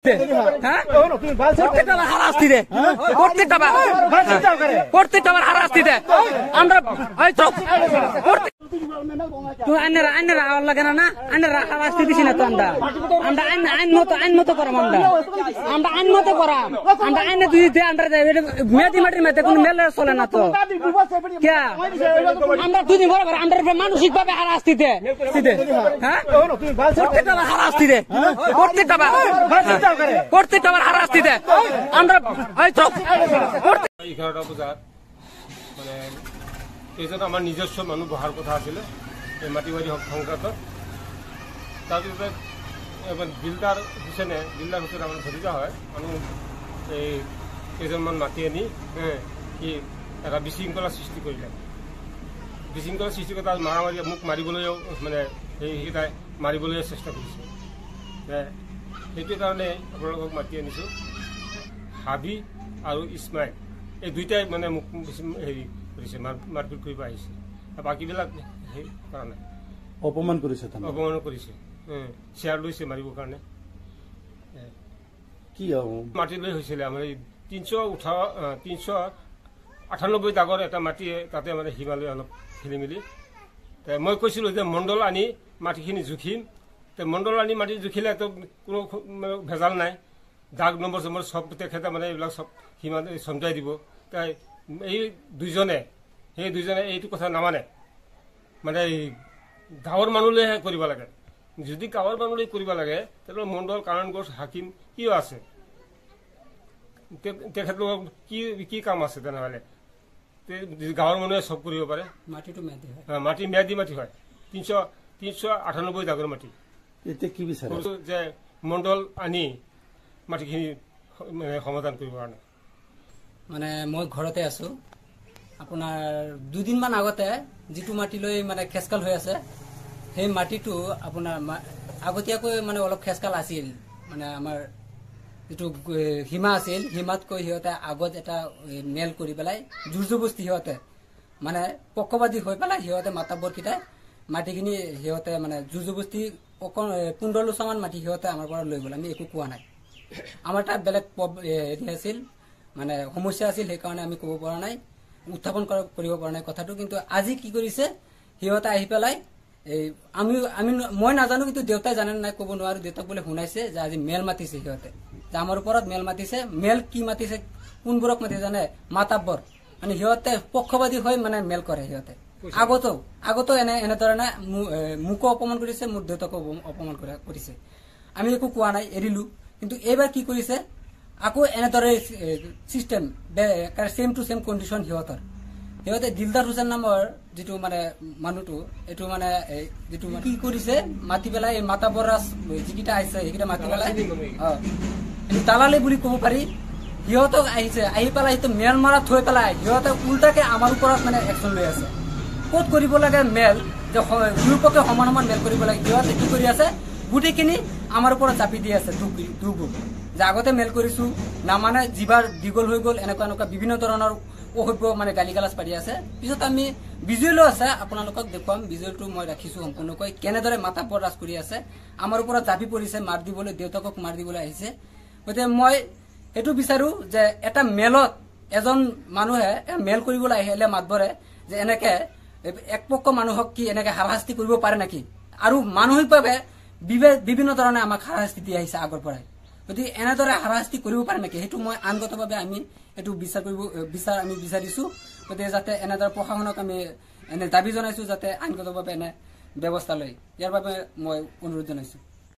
প্রত্যেকটা হারাস্তি দেয় প্রত্যেকটা হারাস্তি দেয় আমরা হয়তো আইনেরা আওয়ার লাগে না আইনেরা হারাস্তি দিছি না তো আমরা আইন মতো করাম আমরা আইন মতো করাম আমরা আইনে দুই আমরা মেয়াদি মাটির মেয়েতে কোনো মেলে চলে না তো আমরা দুদিন পরে আমরা মানসিক ভাবে হারাস্তি দেয় হ্যাঁ প্রত্যেকটা হারাস্তি দেয় প্রত্যেকটা হারাস্তি দেয় আমরা হয়তো 11টা বজাত মানে কেইজন আমাৰ নিজস্ব মানুহ বহাৰ কথা আছিলে এই মাটিবাৰী সংক্ৰান্তত তাৰপিছত দিলদাৰ হুছেইনে আমাৰ ভতিজা হয় মানুহ এই কেইজনমান মাতি আনি কি এটা বিশৃংখলা সৃষ্টি কৰিলে বিশৃংখলা সৃষ্টি কৰি তাত মাৰামাৰি মোক মাৰিবলৈও মানে সেইকেইটাই মাৰিবলৈ চেষ্টা কৰিছে সেইটো কাৰণে আপোনালোকক মাতি আনিছোঁ হাবি আৰু ইছমাইল এই দুইটাই মানে মোক হেৰি কৰিছে মাৰপিট কৰিব আহিছে বাকীবিলাক সেই কৰা নাই অপমান কৰিছে শ্বেয়াৰ লৈছে মাৰিবৰ কাৰণে কি মাটি লৈ হৈছিলে আমাৰ এই 398 দাগৰ এটা মাটিয়ে তাতে মানে হিমালয় অলপ খেলি মেলি মই কৈছিলোঁ যে মণ্ডল আনি মাটিখিনি জুখিম মণ্ডল আনি মাটি জুখিলে তো কোনো ভেজাল নাই দাগ নম্বৰ চব তেখেতে মানে এইবিলাক চব হিমালয় চমজাই দিব তাই এই দুইজনে এইটো কথা নামানে মানে গাঁৱৰ মানুহলৈহে কৰিব লাগে যদি গাঁৱৰ মানুহলৈ কৰিব লাগে তেতিয়াহ'লে মণ্ডল কাৰণগড় হাকিম কিয় আছে তেখেতলোকৰ কি কাম আছে তেনেহ'লে গাঁৱৰ মানুহে চব কৰিব পাৰে মাটি ম্যাদী মাটি হয় 398 দাগৰ মাটি এতিয়া কি বিচাৰে যে মণ্ডল আনি মাটিখিনি সমাধান কৰিব কাৰণে মানে মই ঘৰতে আছো আপোনাৰ দুদিনমান আগতে যিটো মাটি লৈ মানে খেসকাল হৈ আছে সেই মাটিটো আপোনাৰ আগতীয়াকৈ মানে অলপ খেসকাল আছিল মানে আমাৰ যিটো হিমা আছিল হিমাতকৈ সিহঁতে আগত এটা মেল কৰি পেলাই জোৰজবস্তি সিহঁতে মানে পক্ষবাদী হৈ পেলাই সিহঁতে মাতাব্বৰকেইটাই মাটিখিনি সিহঁতে মানে জোৰজবস্তি 15 মান মাটি সিহঁতে আমাৰ পৰা লৈ গ'ল আমি একো কোৱা নাই আমাৰ তাত বেলেগ হেৰি আছিল মানে সমস্যা আছিল সেইকাৰণে আমি ক'ব পৰা নাই উত্থাপন কৰিব পৰা নাই কথাটো কিন্তু আজি কি কৰিছে সিহঁতে আহি পেলাই মই নাজানো কিন্তু দেউতাই জানে নাই ক'ব নোৱাৰো দেউতাক বোলে শুনাইছে যে আজি মেল মাতিছে সিহঁতে যে আমাৰ ওপৰত মেল মাতিছে মেল কি মাতিছে কোনবোৰক মাতিছে জানে মাতাব্বৰ মানে সিহঁতে পক্ষবাদী হৈ মানে মেল কৰে সিহঁতে আগতো এনেধৰণে মোকো অপমান কৰিছে মোৰ দেউতাকো অপমান কৰিছে আমি একো কোৱা নাই এৰিলো কিন্তু এইবাৰ কি কৰিছে আকৌ এনেদৰে system same to same condition সিহঁতে দিলদাৰ হুছেইন নামৰ যিটো মানে মানুহটো এইটো মানে যিটো কি কৰিছে মাতি পেলাই এই মাতাব্বৰাজ যিকেইটা আহিছে সেইকেইটা মাতি পেলাই দালালি বুলি ক'ব পাৰি সিহঁতক আহিছে আহি পেলাই সেইটো মেল মাৰা থৈ পেলাই সিহঁতে উল্টাকে আমাৰ ওপৰত মানে একশ্যন লৈ আছে ক'ত কৰিব লাগে মেল যে দুয়োপক্ষে সমান মেল কৰিব লাগে সিহঁতে কি কৰি আছে গোটেইখিনি আমাৰ ওপৰত চাপি দি আছে দুগুণ যে আগতে মেল কৰিছো নামানে যিবাৰ দীঘল হৈ গ'ল এনেকুৱা বিভিন্ন ধৰণৰ অসভ্য মানে গালি গালাজ পাৰি আছে পিছত আমি ভিজুৱেলো আছে আপোনালোকক দেখুৱাম ভিজুৱেলটো মই ৰাখিছো সম্পূৰ্ণকৈ কেনেদৰে মাতাব্বৰ ৰাজ কৰি আছে আমাৰ ওপৰত চাপি পৰিছে মাৰ দিবলৈ দেউতাকক মাৰ দিবলৈ আহিছে গতিকে মই এইটো বিচাৰো যে এটা মেলত এজন মানুহে মেল কৰিবলৈ আহিলে মাতবৰে যে এনেকে একপক্ষ মানুহক কি এনেকে হাৰাশাস্তি কৰিব পাৰে নেকি আৰু মানসিকভাৱে বিভিন্ন ধৰণে আমাক হাৰাশাস্তি দি আহিছে আগৰ পৰাই গতিকে এনেদৰে হাৰাশাস্তি কৰিব পাৰে নেকি সেইটো মই আইনগতভাৱে আমি এইটো আমি বিচাৰিছো গতিকে যাতে এনেদৰে প্ৰশাসনক আমি এনে দাবী জনাইছো যাতে আইনগতভাৱে এনে ব্যৱস্থা লয় ইয়াৰ বাবে মই অনুৰোধ জনাইছো